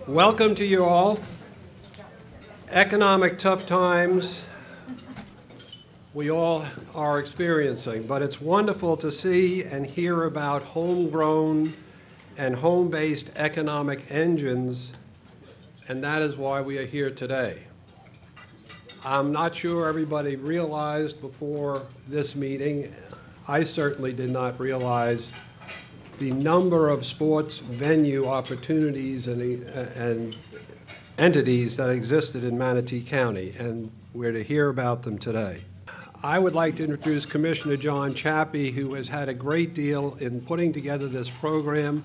Welcome to you all. Economic tough times we all are experiencing, but it's wonderful to see and hear about homegrown and home-based economic engines, and that is why we are here today. I'm not sure everybody realized before this meeting, I certainly did not realize the number of sports venue opportunities and entities that existed in Manatee County, and we're to hear about them today. I would like to introduce Commissioner John Chappie, who has had a great deal in putting together this program,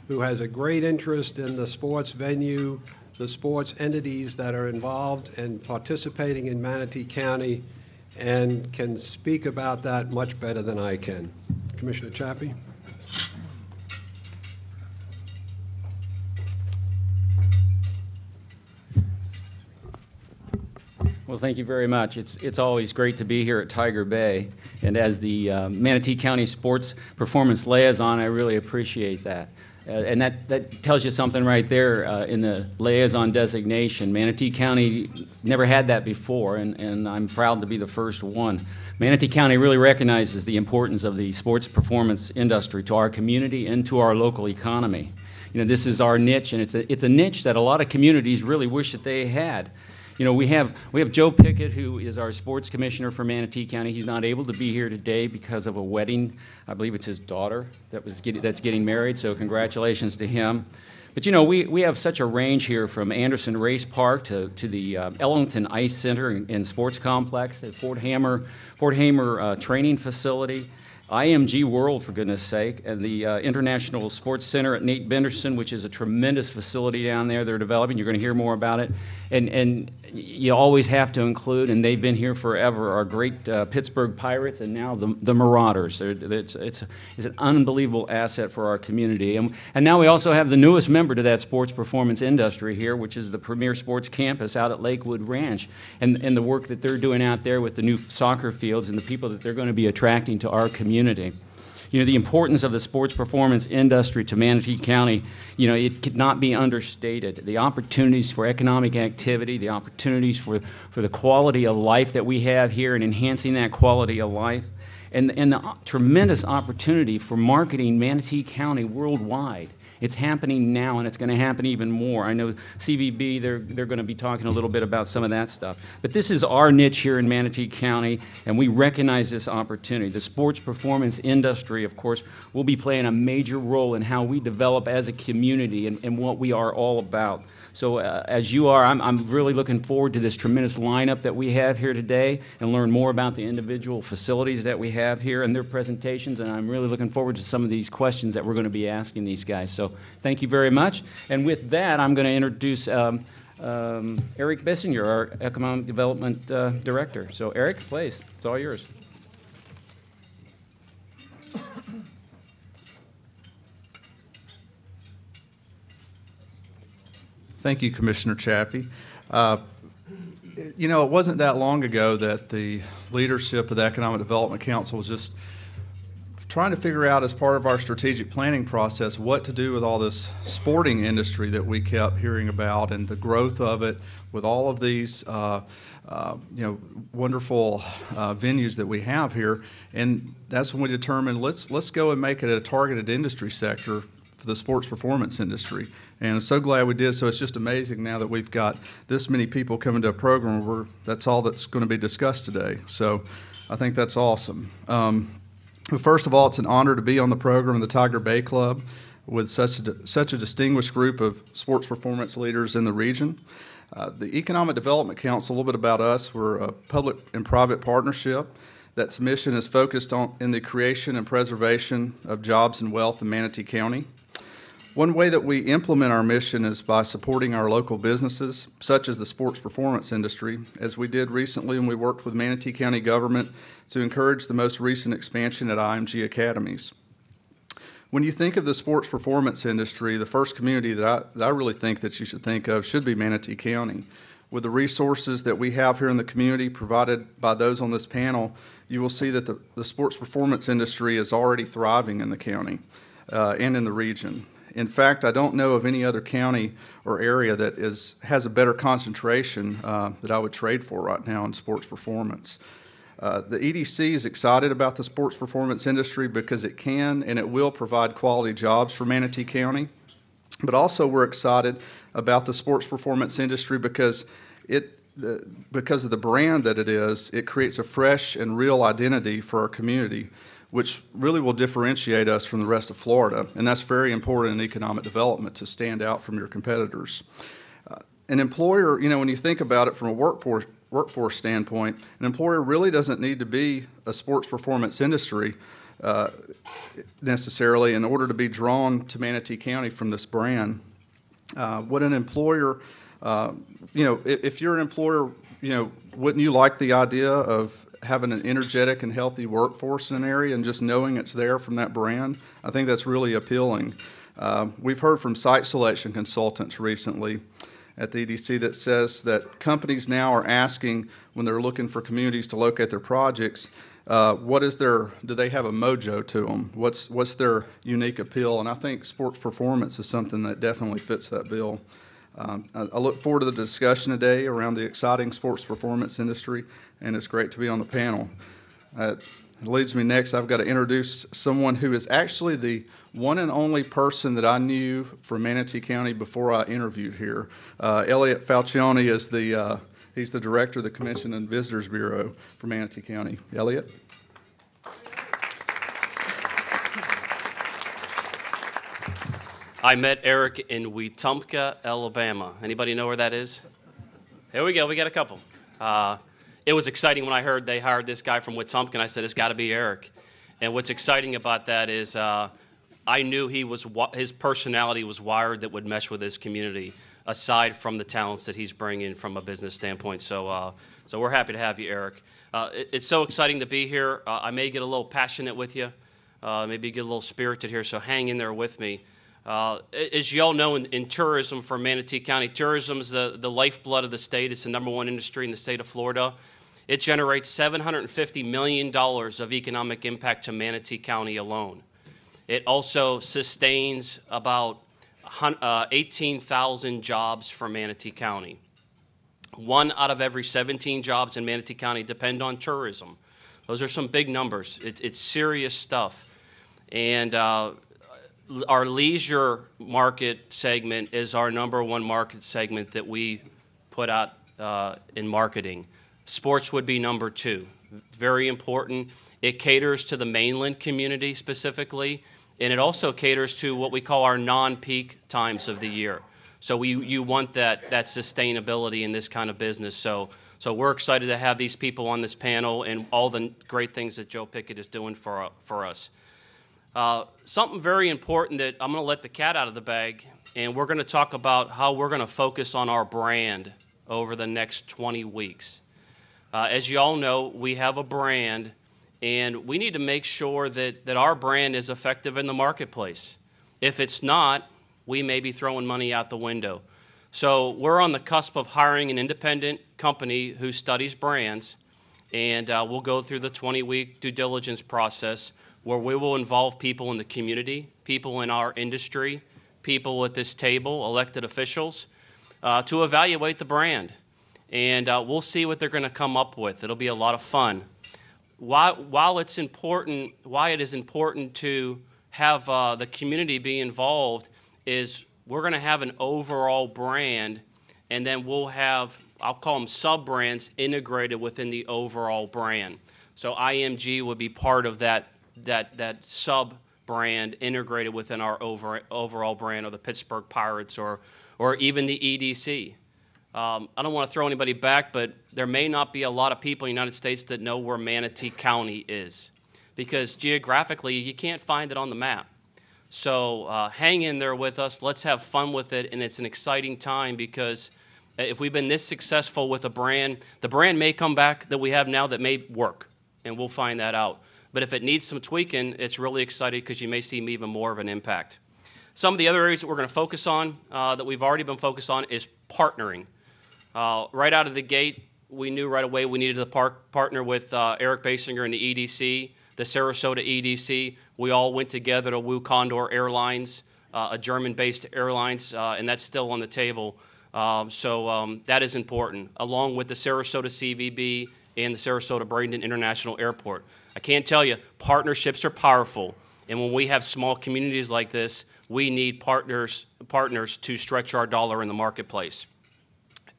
who has a great interest in the sports venue, the sports entities that are involved and participating in Manatee County, and can speak about that much better than I can. Commissioner Chappie. Well, thank you very much. It's always great to be here at Tiger Bay, and as the Manatee County Sports Performance Liaison, I really appreciate that. And that tells you something right there in the liaison designation. Manatee County never had that before, and I'm proud to be the first one. Manatee County really recognizes the importance of the sports performance industry to our community and to our local economy. You know, this is our niche, and it's a niche that a lot of communities really wish that they had. You know, we have Joe Pickett, who is our sports commissioner for Manatee County. He's not able to be here today because of a wedding. I believe it's his daughter that's getting married, so congratulations to him. But you know, we have such a range here, from Anderson Race Park to the Ellington Ice Center and Sports Complex, the Fort Hamer training facility, IMG World, for goodness sake, and the International Sports Center at Nate Benderson, which is a tremendous facility down there they're developing. You're going to hear more about it. And you always have to include, and they've been here forever, our great Pittsburgh Pirates and now the Marauders. It's an unbelievable asset for our community. And now we also have the newest member to that sports performance industry here, which is the Premier Sports Campus out at Lakewood Ranch, and the work that they're doing out there with the new soccer fields and the people that they're going to be attracting to our community. You know, the importance of the sports performance industry to Manatee County, you know, it could not be understated. The opportunities for economic activity, the opportunities for the quality of life that we have here and enhancing that quality of life, and the tremendous opportunity for marketing Manatee County worldwide. It's happening now, and it's going to happen even more. I know CVB, they're going to be talking a little bit about some of that stuff. But this is our niche here in Manatee County, and we recognize this opportunity. The sports performance industry, of course, will be playing a major role in how we develop as a community and what we are all about. So as you are, I'm really looking forward to this tremendous lineup that we have here today and learn more about the individual facilities that we have here and their presentations, and I'm really looking forward to some of these questions that we're going to be asking these guys. So thank you very much. And with that, I'm going to introduce Eric Bissinger, our Economic Development Director. So Eric, please, it's all yours. Thank you, Commissioner Chappie. You know, it wasn't that long ago that the leadership of the Economic Development Council was just trying to figure out, as part of our strategic planning process, what to do with all this sporting industry that we kept hearing about and the growth of it with all of these wonderful venues that we have here. And that's when we determined, let's go and make it a targeted industry sector for the sports performance industry. And I'm so glad we did. So it's just amazing now that we've got this many people coming to a program where that's all that's going to be discussed today. So I think that's awesome. First of all, it's an honor to be on the program of the Tiger Bay Club with such a distinguished group of sports performance leaders in the region. The Economic Development Council, a little bit about us, we're a public and private partnership that's mission is focused in the creation and preservation of jobs and wealth in Manatee County. One way that we implement our mission is by supporting our local businesses, such as the sports performance industry, as we did recently when we worked with Manatee County government to encourage the most recent expansion at IMG Academies. When you think of the sports performance industry, the first community that I really think that you should think of should be Manatee County. With the resources that we have here in the community provided by those on this panel, you will see that the sports performance industry is already thriving in the county and in the region. In fact, I don't know of any other county or area that has a better concentration that I would trade for right now in sports performance. The EDC is excited about the sports performance industry because it can and it will provide quality jobs for Manatee County. But also we're excited about the sports performance industry because because of the brand that it is, it creates a fresh and real identity for our community, which really will differentiate us from the rest of Florida. And that's very important in economic development, to stand out from your competitors. An employer, when you think about it from a workforce standpoint, an employer really doesn't need to be a sports performance industry necessarily in order to be drawn to Manatee County from this brand. What an employer, if you're an employer, wouldn't you like the idea of having an energetic and healthy workforce in an area and just knowing it's there from that brand? I think that's really appealing. We've heard from site selection consultants recently at the EDC that says that companies now are asking, when they're looking for communities to locate their projects, do they have a mojo to them? What's their unique appeal? And I think sports performance is something that definitely fits that bill. I look forward to the discussion today around the exciting sports performance industry, and it's great to be on the panel. It leads me next. I've got to introduce someone who is actually the one and only person that I knew from Manatee County before I interviewed here. Elliot Falcione is he's the director of the Convention and Visitors Bureau for Manatee County. Elliot? I met Eric in Wetumpka, Alabama. Anybody know where that is? Here we go. We got a couple. It was exciting when I heard they hired this guy from Wetumpka, and I said, it's got to be Eric. And what's exciting about that is I knew his personality was wired that would mesh with his community, aside from the talents that he's bringing from a business standpoint. So we're happy to have you, Eric. It's so exciting to be here. I may get a little passionate with you, maybe get a little spirited here, so hang in there with me. As you all know, in tourism for Manatee County, tourism is the lifeblood of the state. It's the #1 industry in the state of Florida. It generates $750 million of economic impact to Manatee County alone. It also sustains about 18,000 jobs for Manatee County. 1 out of every 17 jobs in Manatee County depend on tourism. Those are some big numbers. It's serious stuff. And our leisure market segment is our #1 market segment that we put out in marketing. Sports would be #2. Very important. It caters to the mainland community specifically, and it also caters to what we call our non-peak times of the year. So you want that sustainability in this kind of business. So we're excited to have these people on this panel and all the great things that Joe Pickett is doing for us. Something very important that I'm going to let the cat out of the bag, and we're going to talk about how we're going to focus on our brand over the next 20 weeks. As you all know, we have a brand, and we need to make sure that our brand is effective in the marketplace. If it's not, we may be throwing money out the window. So we're on the cusp of hiring an independent company who studies brands, and we'll go through the 20-week due diligence process where we will involve people in the community, people in our industry, people at this table, elected officials, to evaluate the brand. And we'll see what they're going to come up with. It'll be a lot of fun. While it's important, why it is important to have the community be involved is we're going to have an overall brand, and then we'll have, I'll call them sub-brands, integrated within the overall brand. So IMG would be part of that sub-brand integrated within our overall brand, or the Pittsburgh Pirates, or even the EDC. I don't want to throw anybody back, but there may not be a lot of people in the United States that know where Manatee County is, because geographically you can't find it on the map. So hang in there with us. Let's have fun with it, and it's an exciting time because if we've been this successful with a brand, the brand may come back that we have now that may work, and we'll find that out. But if it needs some tweaking, it's really exciting because you may see even more of an impact. Some of the other areas that we're going to focus on, that we've already been focused on, is partnering. Right out of the gate, we knew right away we needed to partner with Eric Basinger and the EDC, the Sarasota EDC. We all went together to Woo Condor Airlines a German-based airlines, and that's still on the table. That is important, along with the Sarasota CVB and the Sarasota-Bradenton International Airport. I can't tell you, partnerships are powerful, and when we have small communities like this, we need partners to stretch our dollar in the marketplace.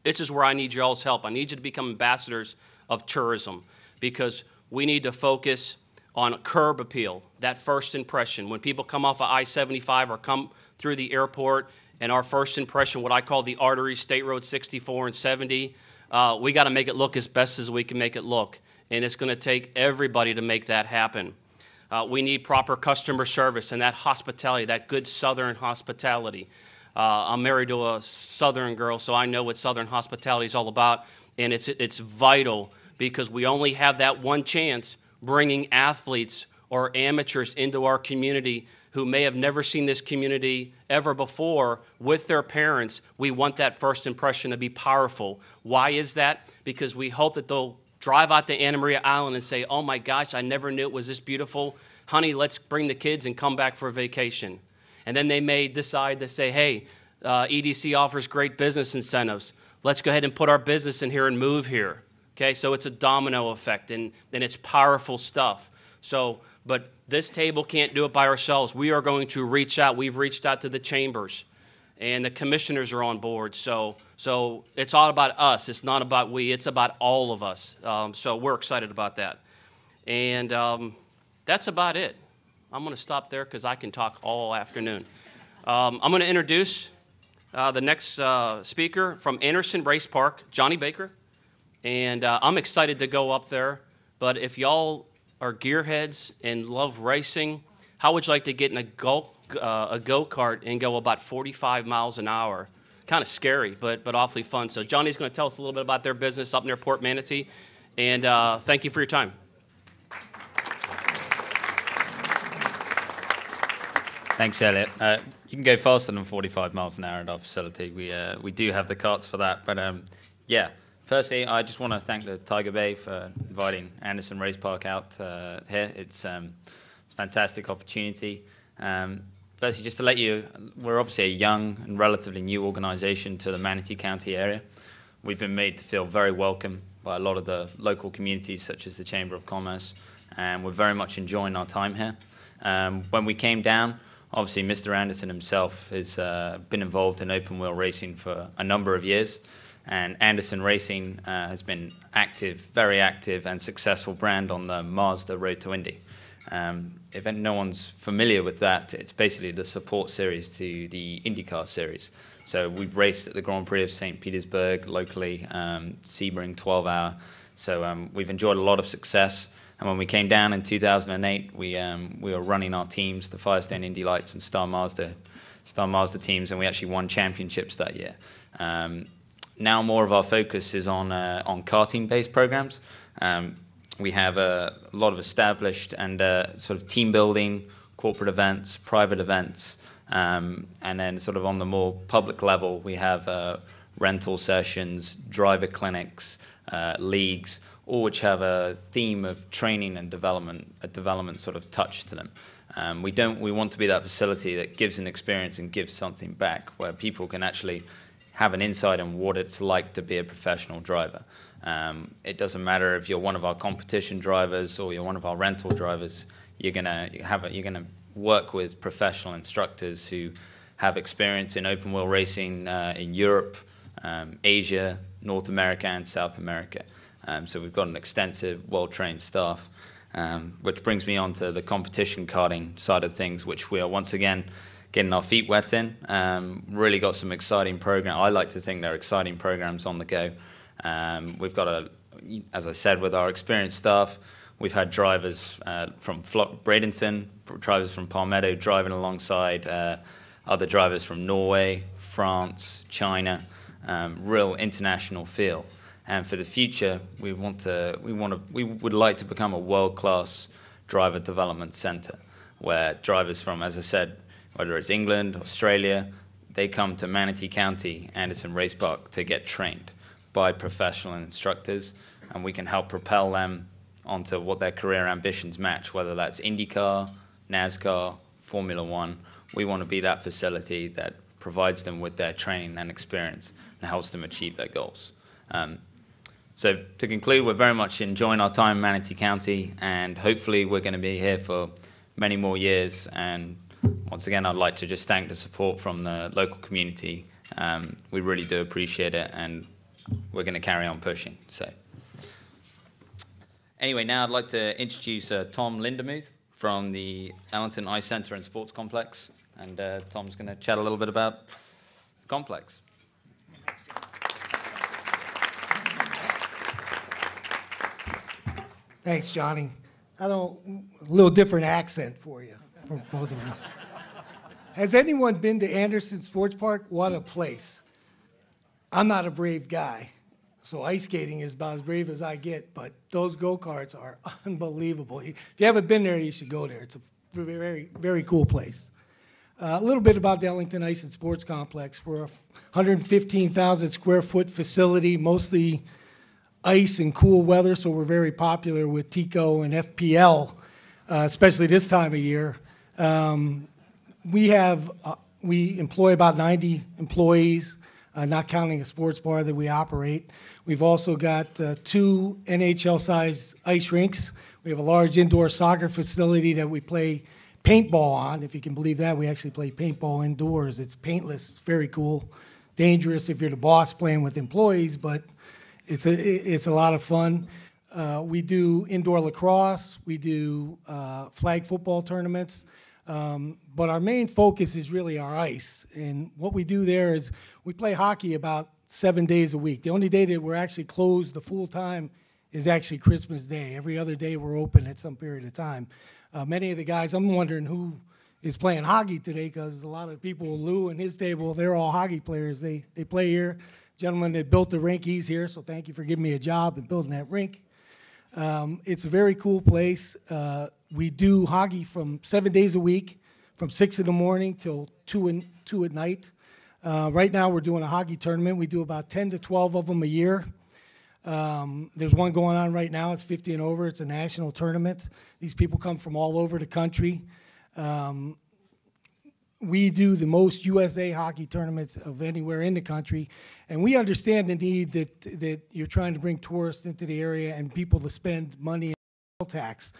This is where I need y'all's help. I need you to become ambassadors of tourism, because we need to focus on curb appeal, that first impression. When people come off of I-75 or come through the airport, and our first impression, what I call the arteries, State Road 64 and 70, we got to make it look as best as we can make it look. And it's going to take everybody to make that happen. We need proper customer service and that hospitality, that good Southern hospitality. I'm married to a Southern girl, so I know what Southern hospitality is all about. And it's vital, because we only have that one chance bringing athletes or amateurs into our community who may have never seen this community ever before with their parents. We want that first impression to be powerful. Why is that? Because we hope that they'll drive out to Anna Maria Island and say, oh my gosh, I never knew it was this beautiful. Honey, let's bring the kids and come back for a vacation. And then they may decide to say, hey, EDC offers great business incentives. Let's go ahead and put our business in here and move here. Okay, so it's a domino effect, and it's powerful stuff. But this table can't do it by ourselves. We are going to reach out. We've reached out to the chambers, and the commissioners are on board. So it's all about us. It's not about we. It's about all of us. So we're excited about that. And that's about it. I'm going to stop there because I can talk all afternoon. I'm going to introduce the next speaker from Anderson Race Park, Johnny Baker. And I'm excited to go up there. But if y'all are gearheads and love racing, how would you like to get in a go-kart and go about 45 miles an hour? Kind of scary, but awfully fun. So Johnny's going to tell us a little bit about their business up near Port Manatee. And thank you for your time. Thanks, Elliot. You can go faster than 45 miles an hour at our facility. We do have the carts for that. But yeah, firstly, I just want to thank the Tiger Bay for inviting Anderson Race Park out here. It's a fantastic opportunity. Firstly, just to let you, we're obviously a young and relatively new organization to the Manatee County area. We've been made to feel very welcome by a lot of the local communities, such as the Chamber of Commerce, and we're very much enjoying our time here. When we came down, obviously Mr. Anderson himself has been involved in open wheel racing for a number of years, and Anderson Racing has been active, very active and successful brand on the Mazda Road to Indy. If no one's familiar with that, it's basically the support series to the IndyCar series. So we've raced at the Grand Prix of St. Petersburg locally, Sebring 12-hour. So we've enjoyed a lot of success. And when we came down in 2008, we were running our teams, the Firestone Indy Lights and Star Mazda teams, and we actually won championships that year. Now more of our focus is on karting-based programs. We have a lot of established and sort of team building, corporate events, private events, and then sort of on the more public level, we have rental sessions, driver clinics, leagues, all which have a theme of training and development, a development sort of touch to them. We want to be that facility that gives an experience and gives something back, where people can actually have an insight on what it's like to be a professional driver. It doesn't matter if you're one of our competition drivers or you're one of our rental drivers. You're gonna work with professional instructors who have experience in open wheel racing in Europe, Asia, North America, and South America. So we've got an extensive, well-trained staff, which brings me on to the competition karting side of things, which we are once again getting our feet wet in. Really got some exciting programs. I like to think they're exciting programs on the go. We've got as I said, with our experienced staff, we've had drivers from Bradenton, drivers from Palmetto driving alongside other drivers from Norway, France, China, real international feel. And for the future, we would like to become a world-class driver development center, where drivers from, as I said, whether it's England, Australia, they come to Manatee County, Anderson Race Park to get trained by professional instructors, and we can help propel them onto what their career ambitions match, whether that's IndyCar, NASCAR, Formula One. we want to be that facility that provides them with their training and experience and helps them achieve their goals. So to conclude, we're very much enjoying our time in Manatee County, and hopefully we're going to be here for many more years. And once again, I'd like to just thank the support from the local community. We really do appreciate it, and we're going to carry on pushing. So anyway, now I'd like to introduce Tom Lindemuth from the Ellington Ice Center and Sports Complex. And Tom's going to chat a little bit about the complex. Thanks, Johnny. A little different accent for you, from both of you. Has anyone been to Anderson Sports Park? What a place. I'm not a brave guy, so ice skating is about as brave as I get, but those go-karts are unbelievable. If you haven't been there, you should go there. It's a very, very cool place. A little bit about the Ellington Ice and Sports Complex. We're a 115,000 square foot facility, mostly ice and cool weather, so we're very popular with TICO and FPL, especially this time of year. We employ about 90 employees, not counting a sports bar that we operate. We've also got 2 NHL-sized ice rinks. We have a large indoor soccer facility that we play paintball on. If you can believe that, we actually play paintball indoors. It's paintless, very cool, dangerous if you're the boss playing with employees, but it's a lot of fun. We do indoor lacrosse. We do flag football tournaments. But our main focus is really our ice. And what we do there is we play hockey about 7 days a week. The only day that we're actually closed the full time is actually Christmas Day. Every other day we're open at some period of time. Many of the guys, I'm wondering who is playing hockey today, because a lot of people, Lou and his table, they're all hockey players. They play here. Gentleman that built the rink, he's here, so thank you for giving me a job and building that rink. It's a very cool place. We do hockey from 7 days a week, from 6 in the morning till 2 at night. Right now we're doing a hockey tournament. We do about 10 to 12 of them a year. There's one going on right now. It's 50 and over. It's a national tournament. These people come from all over the country. We do the most USA hockey tournaments of anywhere in the country, and we understand the need that you're trying to bring tourists into the area and people to spend money in tax.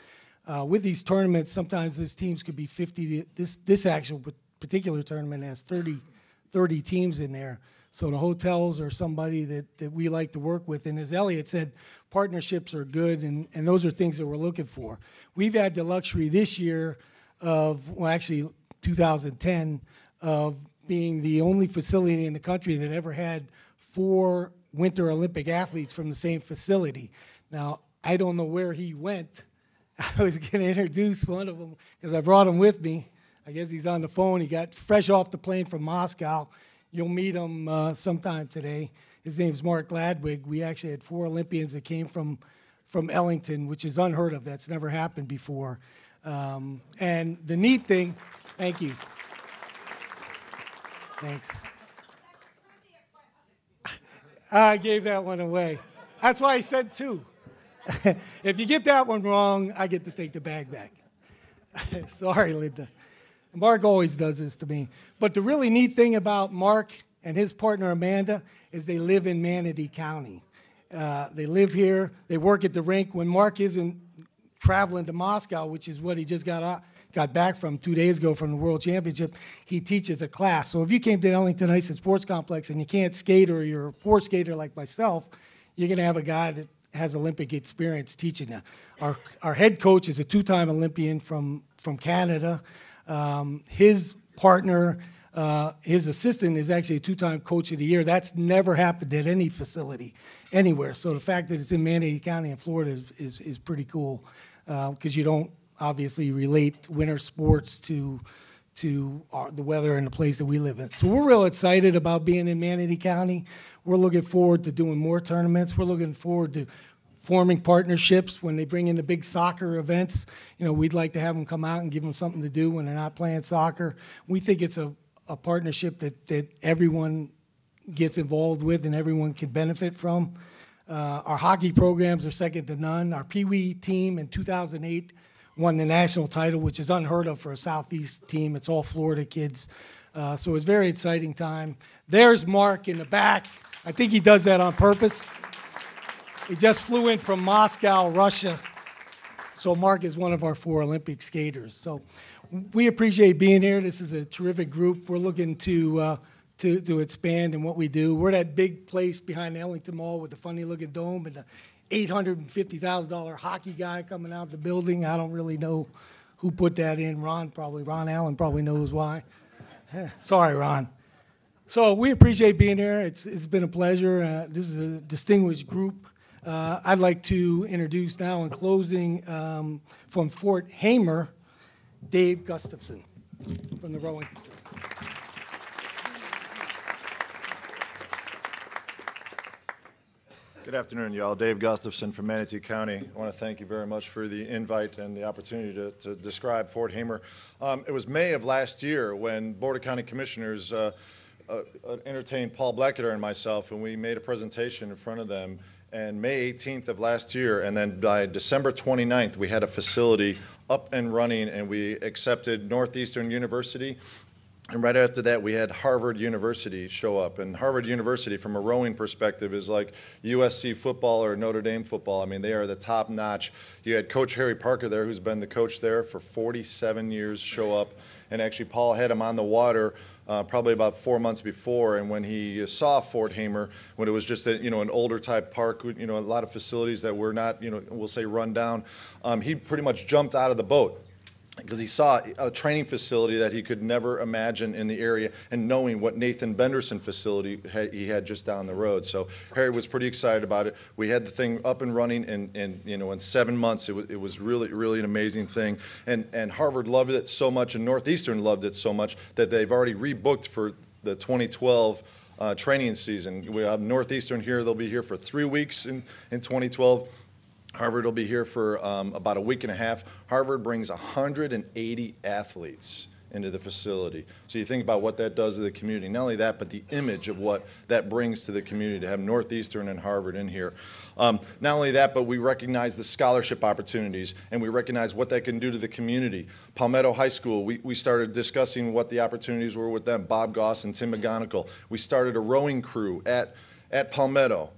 With these tournaments, sometimes these teams could be 50. This actual particular tournament has 30 teams in there. So the hotels are somebody that we like to work with. And as Elliot said, partnerships are good, and those are things that we're looking for. We've had the luxury this year of, well, actually 2010, of being the only facility in the country that ever had 4 Winter Olympic athletes from the same facility. Now, I don't know where he went. I was going to introduce one of them because I brought him with me. I guess he's on the phone. He got fresh off the plane from Moscow. You'll meet him sometime today. His name's Mark Gladwig. We actually had 4 Olympians that came from Ellington, which is unheard of. That's never happened before. And the neat thing, thank you. Thanks. I gave that one away. That's why I said 2. If you get that one wrong, I get to take the bag back. Sorry, Linda. Mark always does this to me. But the really neat thing about Mark and his partner Amanda is they live in Manatee County. They live here. They work at the rink. When Mark isn't traveling to Moscow, which is what he just got back from 2 days ago from the World Championship, he teaches a class. So if you came to Ellington Ice and Sports Complex and you can't skate, or you're a poor skater like myself, you're going to have a guy that has Olympic experience teaching you. Our head coach is a 2-time Olympian from Canada. His partner, his assistant, is actually a 2-time Coach of the Year. That's never happened at any facility anywhere. So the fact that it's in Manatee County in Florida is pretty cool, because you don't obviously relate winter sports to the weather and the place that we live in. So we're real excited about being in Manatee County. We're looking forward to doing more tournaments. We're looking forward to forming partnerships when they bring in the big soccer events. You know, we'd like to have them come out and give them something to do when they're not playing soccer. We think it's a partnership that everyone gets involved with and everyone can benefit from. Our hockey programs are second to none. Our Pee Wee team in 2008 won the national title, which is unheard of for a Southeast team. It's all Florida kids. So it was a very exciting time. There's Mark in the back. I think he does that on purpose. He just flew in from Moscow, Russia. So Mark is one of our 4 Olympic skaters. So we appreciate being here. This is a terrific group. We're looking to expand in what we do. We're that big place behind the Ellington Mall with the funny-looking dome and the $850,000 hockey guy coming out the building. I don't really know who put that in. Ron Allen probably knows why. Sorry, Ron. So we appreciate being here. It's been a pleasure. This is a distinguished group. I'd like to introduce now in closing from Fort Hamer, Dave Gustafsson from the rowing. Good afternoon, y'all. Dave Gustafsson from Manatee County. I want to thank you very much for the invite and the opportunity to describe Fort Hamer. It was May of last year when Board of County Commissioners entertained Paul Blacketer and myself, and we made a presentation in front of them. And May 18th of last year, and then by December 29th, we had a facility up and running, and we accepted Northeastern University. And right after that, we had Harvard University show up. And Harvard University, from a rowing perspective, is like USC football or Notre Dame football. I mean, they are the top notch. You had Coach Harry Parker there, who's been the coach there for 47 years, show up. And actually, Paul had him on the water probably about 4 months before. And when he saw Fort Hamer, when it was just an older type park, a lot of facilities that were not, we'll say run down, he pretty much jumped out of the boat, because he saw a training facility that he could never imagine in the area, and knowing what Nathan Benderson facility he had just down the road. So Harry was pretty excited about it. We had the thing up and running in 7 months. It was really, really an amazing thing. And Harvard loved it so much, and Northeastern loved it so much, that they've already rebooked for the 2012 training season. We have Northeastern here. They'll be here for 3 weeks in 2012. Harvard will be here for about a week and a half. Harvard brings 180 athletes into the facility. So you think about what that does to the community. Not only that, but the image of what that brings to the community to have Northeastern and Harvard in here. Not only that, but we recognize the scholarship opportunities, and we recognize what that can do to the community. Palmetto High School, we started discussing what the opportunities were with them, Bob Goss and Tim McGonigal. We started a rowing crew at Palmetto.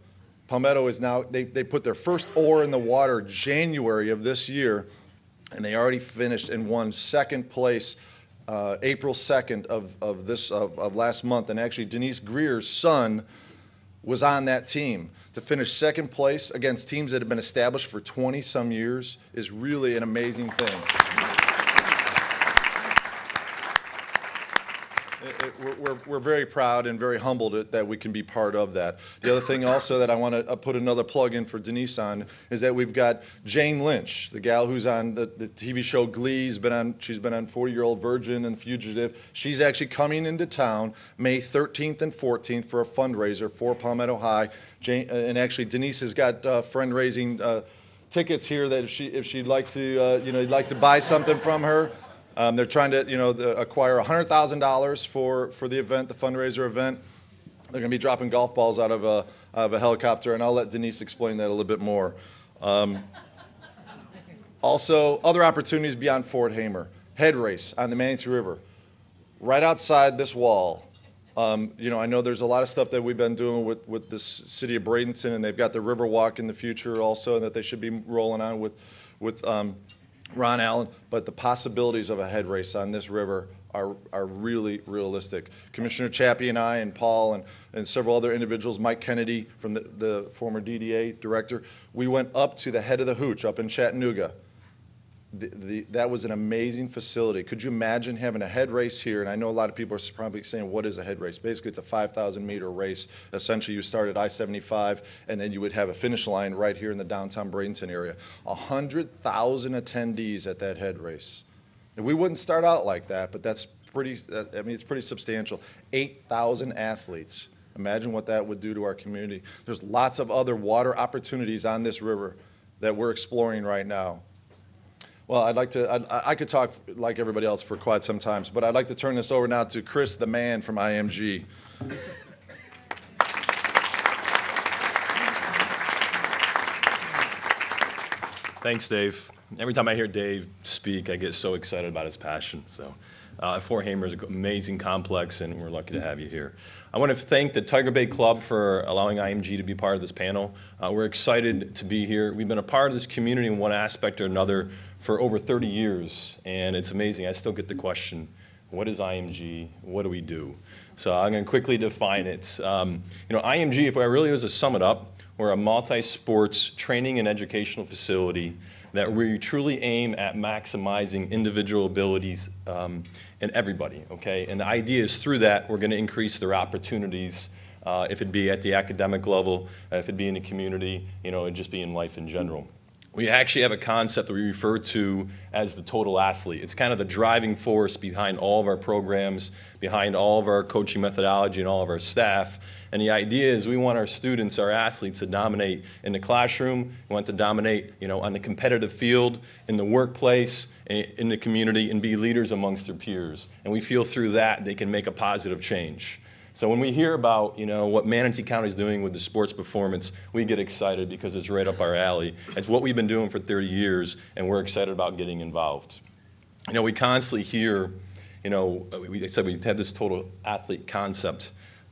Palmetto is now, they put their first oar in the water January of this year, and they already finished and won second place April 2nd of last month. And actually, Denise Greer's son was on that team. To finish second place against teams that have been established for 20-some years is really an amazing thing. We're very proud and very humbled that we can be part of that. The other thing also that I want to put another plug in for Denise on is that we've got Jane Lynch, the gal who's on the TV show Glee. She's been on 40-Year-Old Virgin and Fugitive. She's actually coming into town May 13th and 14th for a fundraiser for Palmetto High. And actually Denise has got fundraising tickets here that if she'd like to, you'd like to buy something from her. They're trying to, acquire $100,000 for the event, the fundraiser event. They're going to be dropping golf balls out of a helicopter, and I'll let Denise explain that a little bit more. Also, other opportunities beyond Fort Hamer. Head race on the Manatee River, right outside this wall. I know there's a lot of stuff that we've been doing with the city of Bradenton, and they've got the River Walk in the future also that they should be rolling on with Ron Allen, but the possibilities of a head race on this river are really realistic. Commissioner Chappie and I and Paul and several other individuals, Mike Kennedy from the former DDA director, we went up to the head of the Hooch up in Chattanooga. That was an amazing facility. Could you imagine having a head race here? And I know a lot of people are probably saying, what is a head race? Basically, it's a 5,000-meter race. Essentially, you start at I-75, and then you would have a finish line right here in the downtown Bradenton area. 100,000 attendees at that head race. And we wouldn't start out like that, but that's pretty, it's pretty substantial. 8,000 athletes. Imagine what that would do to our community. There's lots of other water opportunities on this river that we're exploring right now. Well, I could talk like everybody else for quite some time, but I'd like to turn this over now to Chris, the man from IMG. Thanks, Dave. Every time I hear Dave speak, I get so excited about his passion. So, Fort Hamer is an amazing complex, and we're lucky to have you here. I want to thank the Tiger Bay Club for allowing IMG to be part of this panel. We're excited to be here. We've been a part of this community in one aspect or another for over 30 years, and it's amazing. I still get the question, what is IMG? What do we do? So I'm going to quickly define it. IMG, if I really was to sum it up, we're a multi-sports training and educational facility that we truly aim at maximizing individual abilities in everybody, okay? And the idea is through that, we're going to increase their opportunities, if it be at the academic level, if it be in the community, and just be in life in general. We actually have a concept that we refer to as the total athlete. It's kind of the driving force behind all of our programs, behind all of our coaching methodology and all of our staff. And the idea is we want our students, our athletes, to dominate in the classroom. We want to dominate, on the competitive field, in the workplace, in the community, and be leaders amongst their peers. And we feel through that they can make a positive change. So when we hear about, what Manatee County is doing with the sports performance, we get excited because it's right up our alley. It's what we've been doing for 30 years, and we're excited about getting involved. We constantly hear, we said we had this total athlete concept.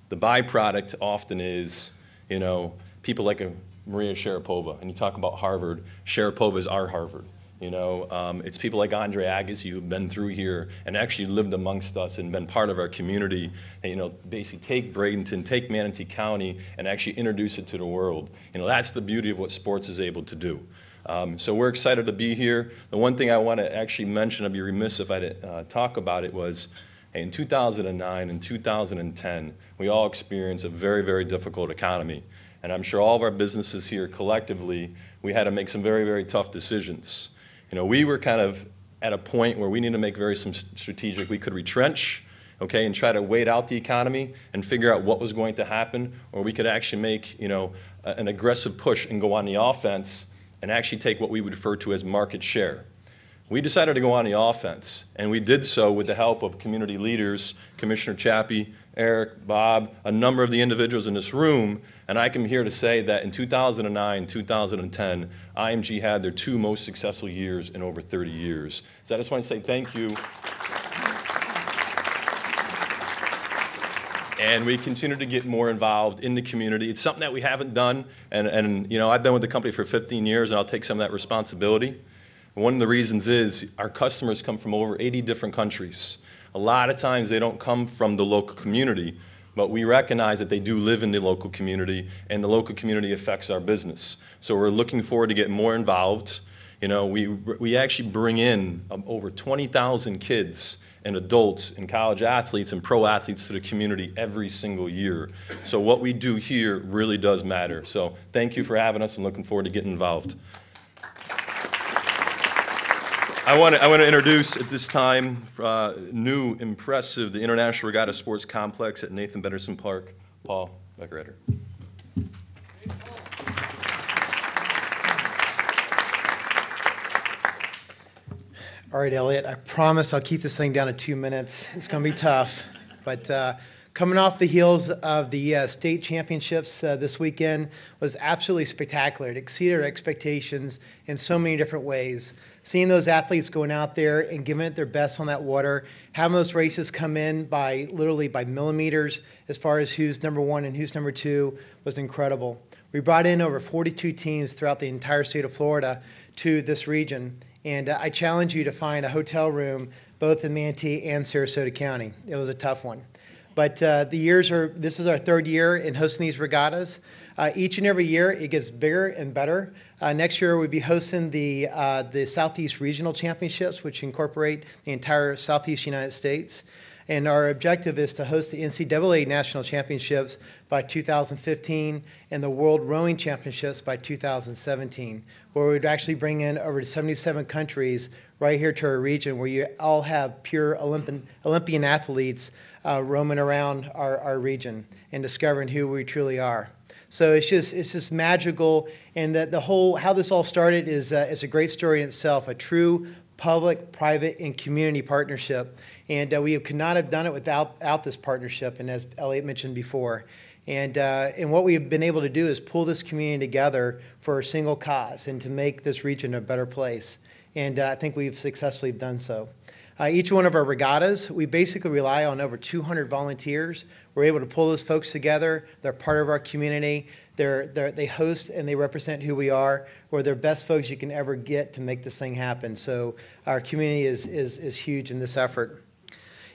The byproduct often is, people like Maria Sharapova, and you talk about Harvard. Sharapova is our Harvard. It's people like Andre Agassi who've been through here and actually lived amongst us and been part of our community. And, basically take Bradenton, take Manatee County, and actually introduce it to the world. That's the beauty of what sports is able to do. So we're excited to be here. The one thing I want to actually mention, I'd be remiss if I didn't talk about it, was in 2009 and 2010, we all experienced a very, very difficult economy. And I'm sure all of our businesses here collectively, we had to make some very, very tough decisions. We were kind of at a point where we need to make some strategic. We could retrench, okay, and try to wait out the economy and figure out what was going to happen, or we could actually make, an aggressive push and go on the offense and actually take what we would refer to as market share. We decided to go on the offense, and we did so with the help of community leaders, Commissioner Chappie, Eric, Bob, a number of the individuals in this room, and I come here to say that in 2009, 2010, IMG had their two most successful years in over 30 years. So I just want to say thank you. And we continue to get more involved in the community. It's something that we haven't done, and I've been with the company for 15 years, and I'll take some of that responsibility. One of the reasons is our customers come from over 80 different countries. A lot of times they don't come from the local community, but we recognize that they do live in the local community, and the local community affects our business. So we're looking forward to get more involved. We actually bring in over 20,000 kids and adults and college athletes and pro athletes to the community every single year. So what we do here really does matter. So thank you for having us, and looking forward to getting involved. I want to introduce at this time new, impressive, the International Regatta Sports Complex at Nathan Benderson Park, Paul Beckreiter. All right, Elliot, I promise I'll keep this thing down to 2 minutes. It's going to be tough. But coming off the heels of the state championships this weekend was absolutely spectacular. It exceeded our expectations in so many different ways. Seeing those athletes going out there and giving it their best on that water, having those races come in literally by millimeters as far as who's number one and who's number two was incredible. We brought in over 42 teams throughout the entire state of Florida to this region. And I challenge you to find a hotel room both in Manatee and Sarasota County. It was a tough one. But this is our third year in hosting these regattas. Each and every year it gets bigger and better. Next year we'll be hosting the Southeast Regional Championships, which incorporate the entire Southeast United States. And our objective is to host the NCAA National Championships by 2015 and the World Rowing Championships by 2017, where we'd actually bring in over 77 countries right here to our region, where you all have pure Olympian athletes roaming around our region and discovering who we truly are. So it's just magical, and how this all started is a great story in itself, a true public, private, and community partnership. And we could not have done it without this partnership, and as Elliot mentioned before. And what we've been able to do is pull this community together for a single cause and to make this region a better place. and I think we've successfully done so. Each one of our regattas, we basically rely on over 200 volunteers. We're able to pull those folks together. They're part of our community. They host and they represent who we are. We're the best folks you can ever get to make this thing happen. So our community is huge in this effort.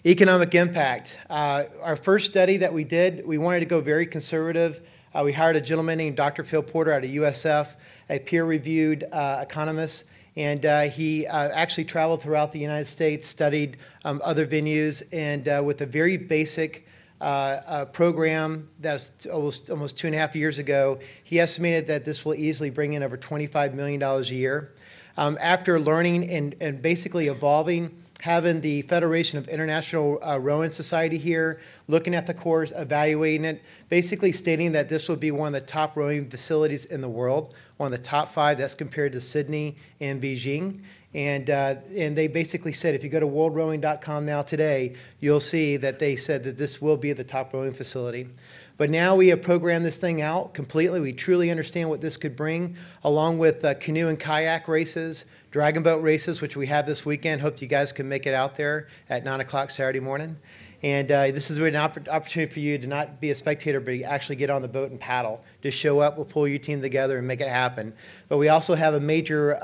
Economic impact. Our first study that we did, we wanted to go very conservative. We hired a gentleman named Dr. Phil Porter out of USF, a peer-reviewed economist. And he actually traveled throughout the United States, studied other venues, and with a very basic program that's almost 2.5 years ago, he estimated that this will easily bring in over $25 million a year. After learning and basically evolving, having the Federation of International Rowing Society here, looking at the course, evaluating it, basically stating that this will be one of the top rowing facilities in the world, one of the top 5, that's compared to Sydney and Beijing. And they basically said, if you go to worldrowing.com now today, you'll see that they said that this will be the top rowing facility. But now we have programmed this thing out completely. We truly understand what this could bring, along with canoe and kayak races, dragon boat races, which we have this weekend. Hope you guys can make it out there at 9 o'clock Saturday morning. And this is an opportunity for you to not be a spectator, but actually get on the boat and paddle. Just show up, we'll pull your team together and make it happen. But we also have a major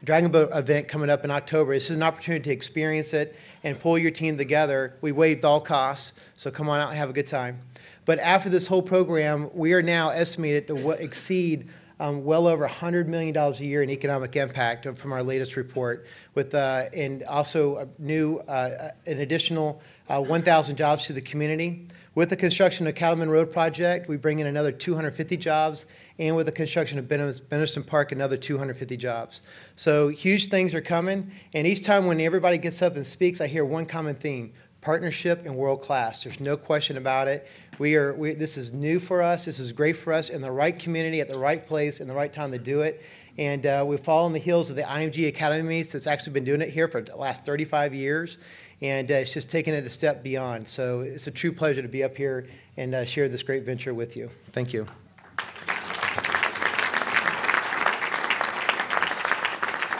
dragon boat event coming up in October. This is an opportunity to experience it and pull your team together. We waived all costs, so come on out and have a good time. But after this whole program, we are now estimated to exceed well over $100 million a year in economic impact from our latest report, with and also an additional 1,000 jobs to the community. With the construction of Cattleman Road project, we bring in another 250 jobs, and with the construction of Benniston Park, another 250 jobs. So huge things are coming, and each time when everybody gets up and speaks, I hear one common theme: partnership and world class. There's no question about it. This is new for us. This is great for us in the right community, at the right place, in the right time to do it. And we follow in the heels of the IMG Academies that's actually been doing it here for the last 35 years. And it's just taking it a step beyond. So it's a true pleasure to be up here and share this great venture with you. Thank you.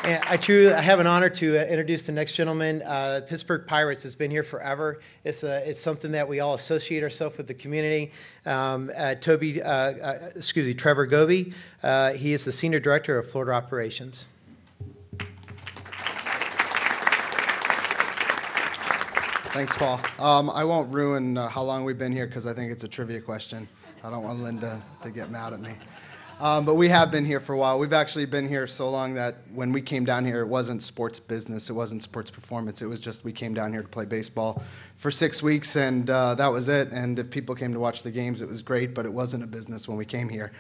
And I have an honor to introduce the next gentleman. Pittsburgh Pirates has been here forever. It's something that we all associate ourselves with the community. Trevor Goby. He is the Senior Director of Florida Operations. Thanks, Paul. I won't ruin how long we've been here because I think it's a trivia question. I don't want Linda to get mad at me. But we have been here for a while. We've actually been here so long that when we came down here, it wasn't sports business, it wasn't sports performance. It was just we came down here to play baseball for 6 weeks, and that was it. And if people came to watch the games, it was great, but it wasn't a business when we came here.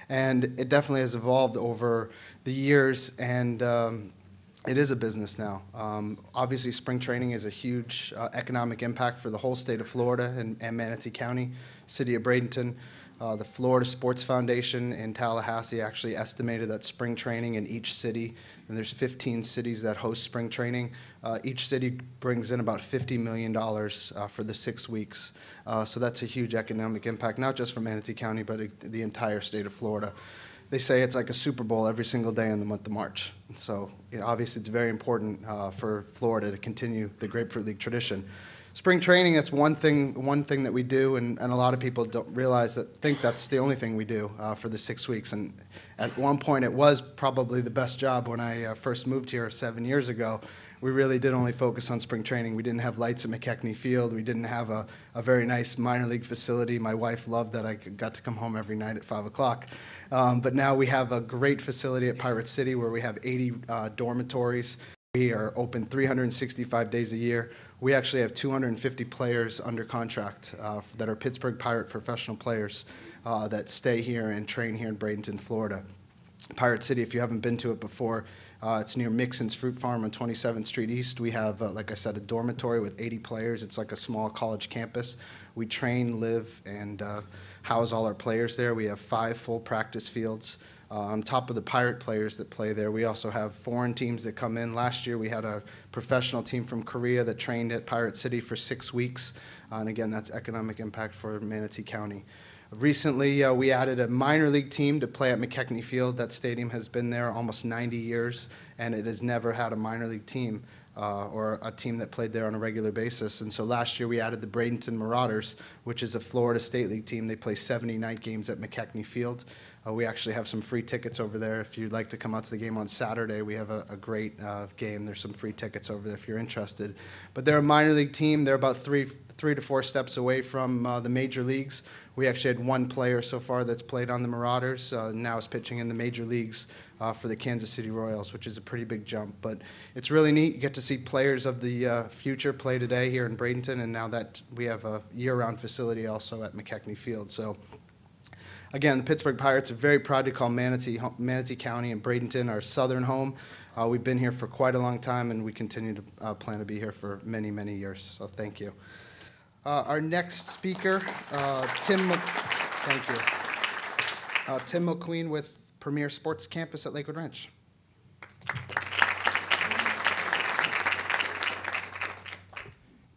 And it definitely has evolved over the years, and it is a business now. Obviously, spring training is a huge economic impact for the whole state of Florida and Manatee County, city of Bradenton. The Florida Sports Foundation in Tallahassee actually estimated that spring training in each city, and there's 15 cities that host spring training, each city brings in about $50 million for the 6 weeks. So that's a huge economic impact, not just for Manatee County, but the entire state of Florida. They say it's like a Super Bowl every single day in the month of March. And so obviously it's very important for Florida to continue the Grapefruit League tradition. Spring training, that's one thing that we do, and a lot of people don't realize think that's the only thing we do for the 6 weeks. And at one point, it was probably the best job when I first moved here 7 years ago. We really did only focus on spring training. We didn't have lights at McKechnie Field. We didn't have a very nice minor league facility. My wife loved that I got to come home every night at 5 o'clock. But now we have a great facility at Pirate City where we have 80 dormitories. We are open 365 days a year. We actually have 250 players under contract that are Pittsburgh Pirate professional players that stay here and train here in Bradenton, Florida. Pirate City, if you haven't been to it before, it's near Mixon's Fruit Farm on 27th Street East. We have, like I said, a dormitory with 80 players. It's like a small college campus. We train, live, and house all our players there. We have 5 full practice fields. On top of the Pirate players that play there, we also have foreign teams that come in. Last year, we had a professional team from Korea that trained at Pirate City for 6 weeks. And again, that's economic impact for Manatee County. Recently, we added a minor league team to play at McKechnie Field. That stadium has been there almost 90 years, and it has never had a minor league team or a team that played there on a regular basis. And so last year we added the Bradenton Marauders, which is a Florida State League team. They play 70 night games at McKechnie Field. We actually have some free tickets over there. If you'd like to come out to the game on Saturday, we have a great game. There's some free tickets over there if you're interested. But they're a minor league team. They're about three to four steps away from the major leagues. We actually had one player so far that's played on the Marauders, now is pitching in the major leagues for the Kansas City Royals, which is a pretty big jump. But it's really neat. You get to see players of the future play today here in Bradenton, and now that we have a year-round facility also at McKechnie Field. So again, the Pittsburgh Pirates are very proud to call Manatee County and Bradenton our southern home. We've been here for quite a long time, and we continue to plan to be here for many, many years. So thank you. Our next speaker, Tim McQueen with Premier Sports Campus at Lakewood Ranch.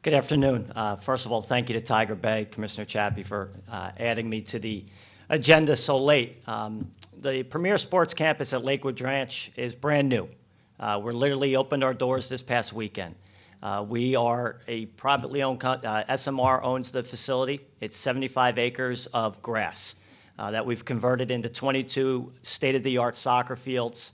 Good afternoon. First of all, thank you to Tiger Bay, Commissioner Chappie, for adding me to the agenda so late. The Premier Sports Campus at Lakewood Ranch is brand new. We're literally opened our doors this past weekend. We are a privately owned, SMR owns the facility. It's 75 acres of grass that we've converted into 22 state-of-the-art soccer fields.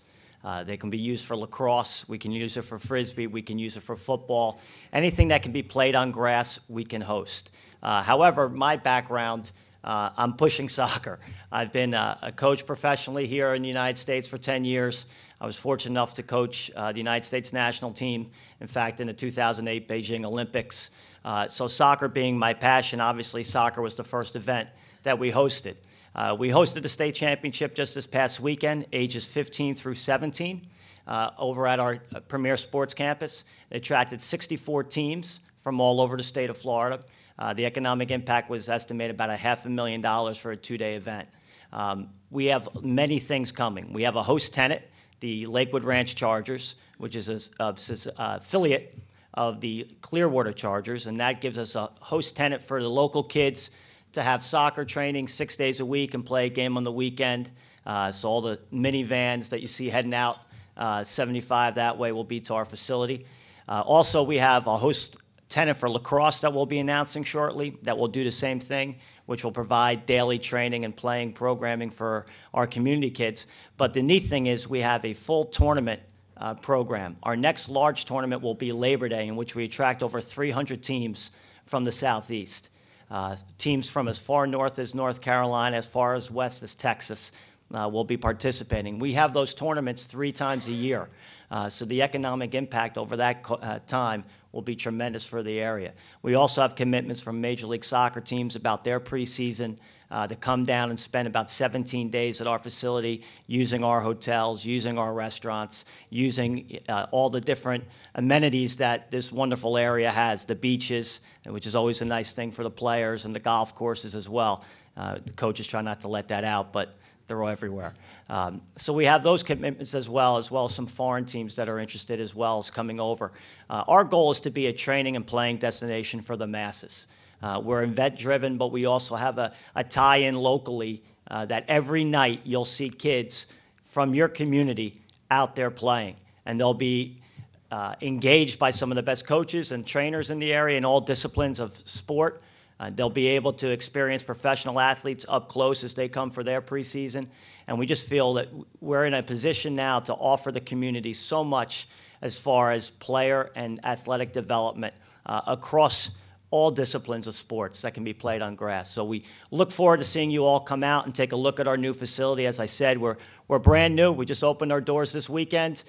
They can be used for lacrosse. We can use it for Frisbee. We can use it for football. Anything that can be played on grass, we can host. However, my background, I'm pushing soccer. I've been a coach professionally here in the United States for 10 years. I was fortunate enough to coach the United States national team, in fact, in the 2008 Beijing Olympics. So soccer being my passion, obviously soccer was the first event that we hosted. We hosted the state championship just this past weekend, ages 15 through 17, over at our Premier Sports Campus. It attracted 64 teams from all over the state of Florida. The economic impact was estimated about $500,000 for a two-day event. We have many things coming. We have a host tenant, the Lakewood Ranch Chargers, which is an affiliate of the Clearwater Chargers, and that gives us a host tenant for the local kids to have soccer training 6 days a week and play a game on the weekend. So all the minivans that you see heading out 75 that way will be to our facility. Also, we have a host tenant for lacrosse that we'll be announcing shortly that will do the same thing, which will provide daily training and playing programming for our community kids. But the neat thing is we have a full tournament program. Our next large tournament will be Labor Day, in which we attract over 300 teams from the Southeast. Teams from as far north as North Carolina, as far as west as Texas will be participating. We have those tournaments 3 times a year. So the economic impact over that time will be tremendous for the area. We also have commitments from Major League Soccer teams about their preseason to come down and spend about 17 days at our facility using our hotels, using our restaurants, using all the different amenities that this wonderful area has, the beaches, which is always a nice thing for the players, and the golf courses as well. The coaches try not to let that out, but they're all everywhere. So we have those commitments as well as some foreign teams that are interested as well as coming over. Our goal is to be a training and playing destination for the masses. We're event-driven, but we also have a tie-in locally that every night you'll see kids from your community out there playing. And they'll be engaged by some of the best coaches and trainers in the area in all disciplines of sport. They'll be able to experience professional athletes up close as they come for their preseason. And we just feel that we're in a position now to offer the community so much as far as player and athletic development across all disciplines of sports that can be played on grass. So we look forward to seeing you all come out and take a look at our new facility. As I said, we're brand new. We just opened our doors this weekend.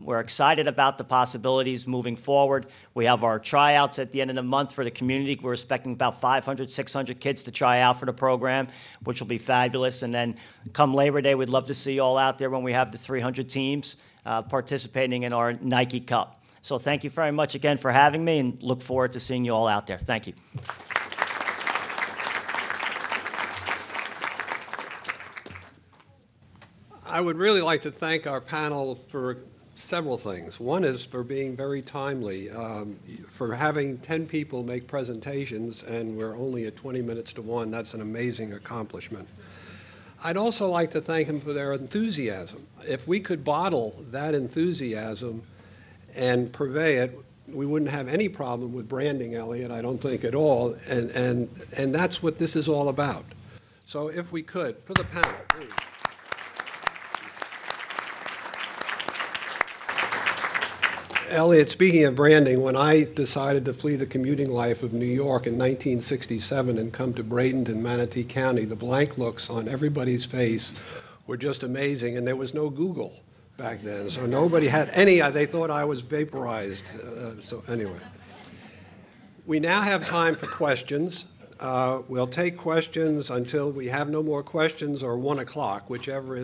We're excited about the possibilities moving forward. We have our tryouts at the end of the month for the community. We're expecting about 500, 600 kids to try out for the program, which will be fabulous. And then come Labor Day, we'd love to see you all out there when we have the 300 teams participating in our Nike Cup. So thank you very much again for having me, and look forward to seeing you all out there. Thank you. I would really like to thank our panel for several things. One is for being very timely, for having 10 people make presentations, and we're only at 20 minutes to 1. That's an amazing accomplishment. I'd also like to thank them for their enthusiasm. If we could bottle that enthusiasm and purvey it, we wouldn't have any problem with branding, Elliot, I don't think at all, and that's what this is all about. So if we could, for the panel, please. Elliot, speaking of branding, when I decided to flee the commuting life of New York in 1967 and come to Bradenton, Manatee County, the blank looks on everybody's face were just amazing, and there was no Google back then, so nobody had any, they thought I was vaporized. So anyway, we now have time for questions. We'll take questions until we have no more questions or 1 o'clock, whichever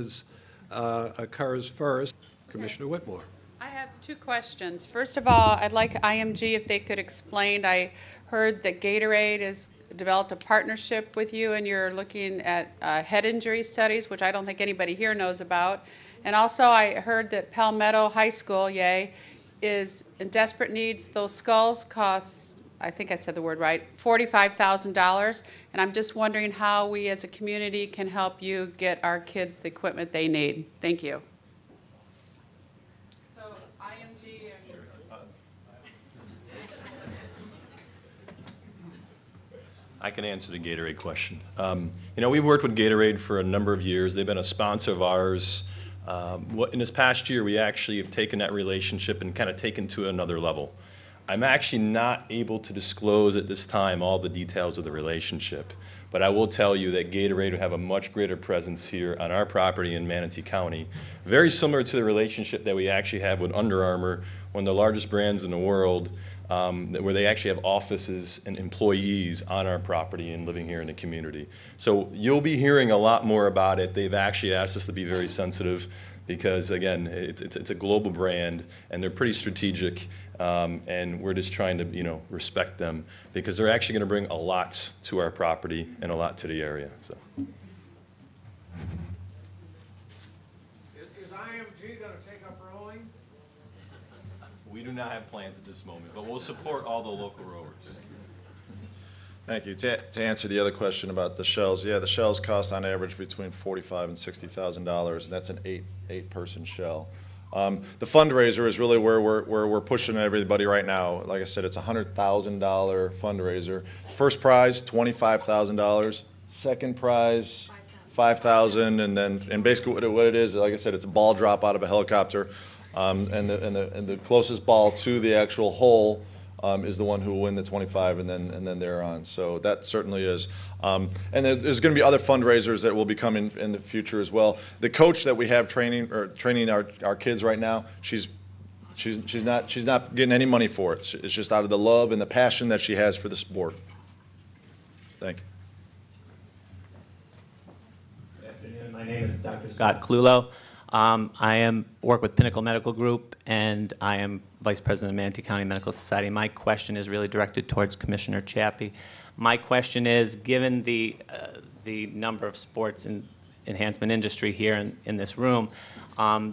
occurs first. Commissioner Whitmore. I have 2 questions. First of all, I'd like IMG if they could explain. I heard that Gatorade has developed a partnership with you and you're looking at head injury studies, which I don't think anybody here knows about. And also I heard that Palmetto High School, yay, is in desperate needs. Those skulls cost, I think I said the word right, $45,000. And I'm just wondering how we as a community can help you get our kids the equipment they need. Thank you. I can answer the Gatorade question. We've worked with Gatorade for a number of years. They've been a sponsor of ours. In this past year, we actually have taken that relationship and kind of taken to another level. I'm actually not able to disclose at this time all the details of the relationship, but I will tell you that Gatorade will have a much greater presence here on our property in Manatee County, very similar to the relationship that we actually have with Under Armour, one of the largest brands in the world, where they actually have offices and employees on our property and living here in the community. So you'll be hearing a lot more about it. They've actually asked us to be very sensitive because, again, it's a global brand and they're pretty strategic, and we're just trying to respect them because they're actually going to bring a lot to our property and a lot to the area. So. Is IMG going to take up rowing? We do not have plans at this moment, but we'll support all the local rowers. Thank you. To answer the other question about the shells, yeah, the shells cost on average between $45,000 and $60,000, and that's an eight-person shell. The fundraiser is really where we're pushing everybody right now. Like I said, it's a $100,000 fundraiser. First prize, $25,000. Second prize, $5,000, and basically what it is, like I said, it's a ball drop out of a helicopter. And the closest ball to the actual hole is the one who will win the 25, and then they're on. So that certainly is. And there's going to be other fundraisers that will be coming in the future as well. The coach that we have training our kids right now, she's not getting any money for it. It's just out of the love and the passion that she has for the sport. Thank you. Good afternoon. My name is Dr. Scott Klulow. I work with Pinnacle Medical Group, and I am Vice President of Manatee County Medical Society. My question is really directed towards Commissioner Chappie. My question is, given the number of sports and enhancement industry here in this room,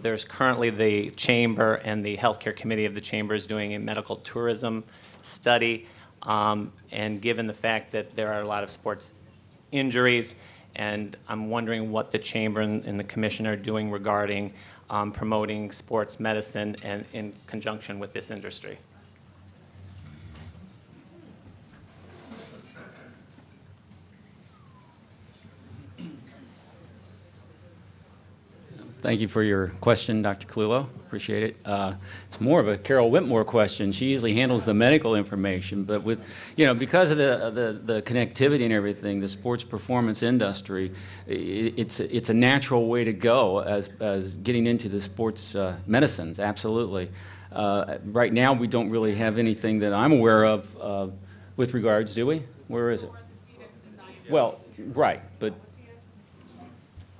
there's currently the Chamber and the Healthcare Committee of the Chamber is doing a medical tourism study, and given the fact that there are a lot of sports injuries, and I'm wondering what the Chamber and the Commission are doing regarding promoting sports medicine and in conjunction with this industry. Thank you for your question, Dr. Kalullo. Appreciate it. It's more of a Carol Whitmore question. She usually handles the medical information, but with, because of the connectivity and everything, the sports performance industry, it's a natural way to go as getting into the sports medicines. Absolutely. Right now, we don't really have anything that I'm aware of with regards, do we? Where is it? Well, right, but.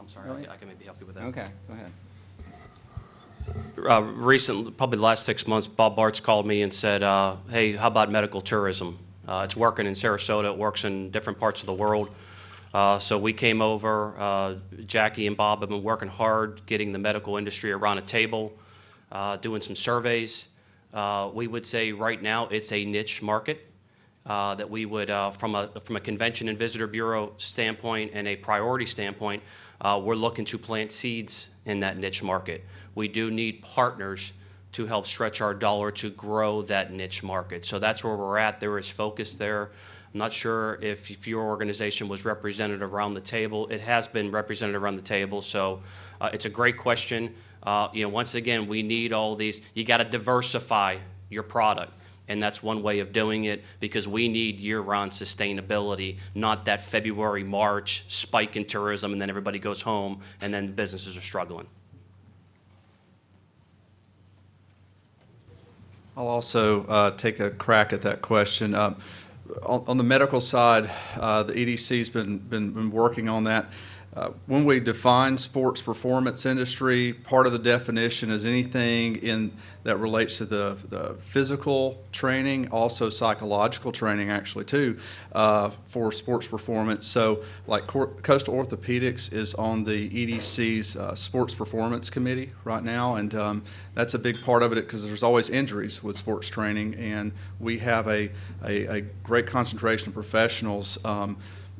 Sorry, I can maybe help you with that. Okay, go ahead. Recently, probably the last 6 months, Bob Bartz called me and said, hey, how about medical tourism? It's working in Sarasota. It works in different parts of the world. So we came over. Jackie and Bob have been working hard getting the medical industry around a table. doing some surveys. We would say right now it's a niche market that we would, from a Convention and Visitor Bureau standpoint and a priority standpoint, we're looking to plant seeds in that niche market. We do need partners to help stretch our dollar to grow that niche market. So that's where we're at. There is focus there. I'm not sure if your organization was represented around the table. It has been represented around the table, so it's a great question. Once again, we need all these. You got to diversify your product, and that's one way of doing it, because we need year-round sustainability, not that February, March spike in tourism, and then everybody goes home, and then businesses are struggling. I'll also take a crack at that question. On the medical side, the EDC's been working on that. When we define sports performance industry, part of the definition is anything that relates to the physical training, also psychological training actually too, for sports performance. So like Coastal Orthopedics is on the EDC's sports performance committee right now, and that's a big part of it because there's always injuries with sports training, and we have a great concentration of professionals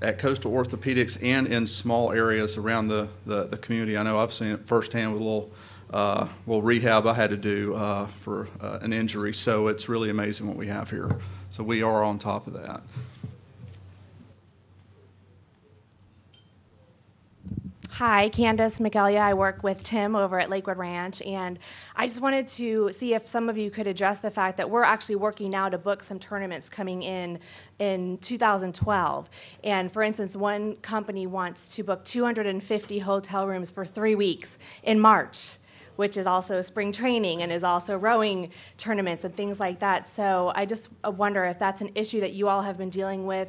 at Coastal Orthopedics and in small areas around the community. I know I've seen it firsthand with a little rehab I had to do for an injury. So it's really amazing what we have here. So we are on top of that. Hi, Candace McElia. I work with Tim over at Lakewood Ranch, and I just wanted to see if some of you could address the fact that we're actually working now to book some tournaments coming in 2012. And for instance, one company wants to book 250 hotel rooms for 3 weeks in March, which is also spring training and is also rowing tournaments and things like that. So I just wonder if that's an issue that you all have been dealing with.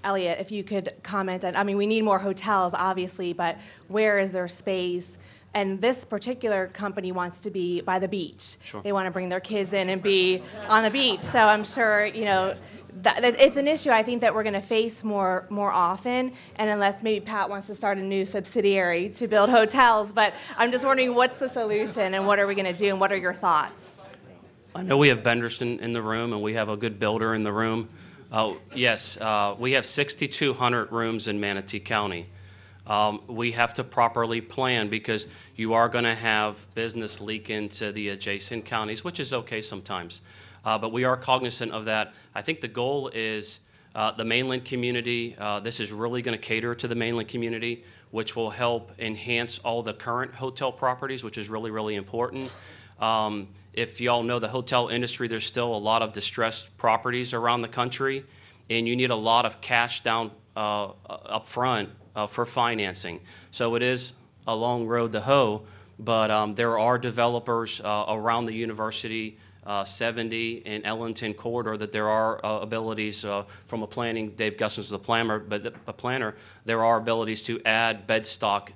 Elliot, if you could comment on, I mean, we need more hotels, obviously, but where is there space? And this particular company wants to be by the beach. Sure. They want to bring their kids in and be on the beach. So I'm sure, that it's an issue I think that we're going to face more often, and unless maybe Pat wants to start a new subsidiary to build hotels. But I'm just wondering, what's the solution, and what are we going to do, and what are your thoughts? I know we have Benderson in the room, and we have a good builder in the room. Yes, we have 6,200 rooms in Manatee County. We have to properly plan because you are going to have business leak into the adjacent counties, which is okay sometimes. But we are cognizant of that. I think the goal is the mainland community. This is really going to cater to the mainland community, which will help enhance all the current hotel properties, which is really, really important. If you all know the hotel industry, there's still a lot of distressed properties around the country, and you need a lot of cash down up front for financing. So it is a long road to hoe, but there are developers around the University 70 and Ellington corridor that there are abilities from a planning, Dave Gustafsson is the planner, there are abilities to add bed stock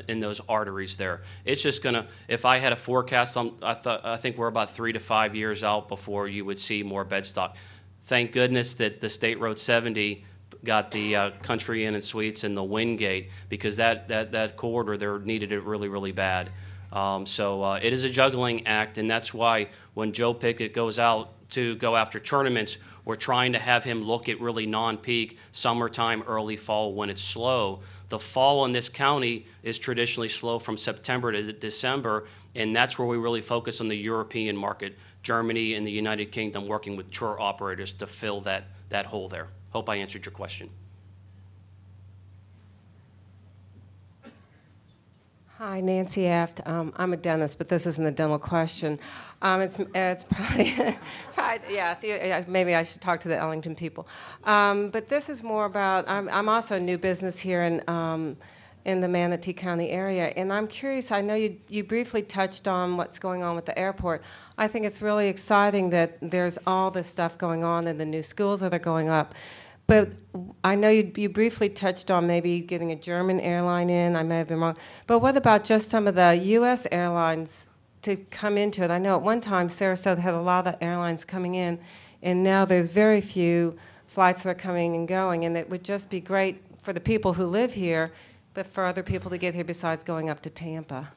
in those arteries there. It's just gonna, if I had a forecast, I think we're about 3 to 5 years out before you would see more bed stock. Thank goodness that the State Road 70 got the Country Inn and Suites and the Wingate, because that corridor there needed it really, really bad. So it is a juggling act, and that's why when Joe Pickett goes out to go after tournaments, we're trying to have him look at really non-peak, summertime, early fall when it's slow. The fall in this county is traditionally slow from September to December, and that's where we really focus on the European market, Germany and the United Kingdom, working with tour operators to fill that hole there. Hope I answered your question. Hi, Nancy Aft. I'm a dentist, but this isn't a dental question. It's probably, yeah, see, maybe I should talk to the Ellington people. But this is more about, I'm also a new business here in the Manatee County area, and I'm curious, I know you briefly touched on what's going on with the airport. I think it's really exciting that there's all this stuff going on and the new schools that are going up. But I know you briefly touched on maybe getting a German airline in. I may have been wrong. But what about just some of the U.S. airlines to come into it? I know at one time Sarasota had a lot of airlines coming in, and now there's very few flights that are coming and going. And it would just be great for the people who live here, but for other people to get here besides going up to Tampa.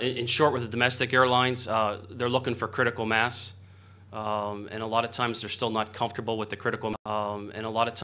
in short, with the domestic airlines, they're looking for critical mass. And a lot of times they're still not comfortable with the critical, and a lot of times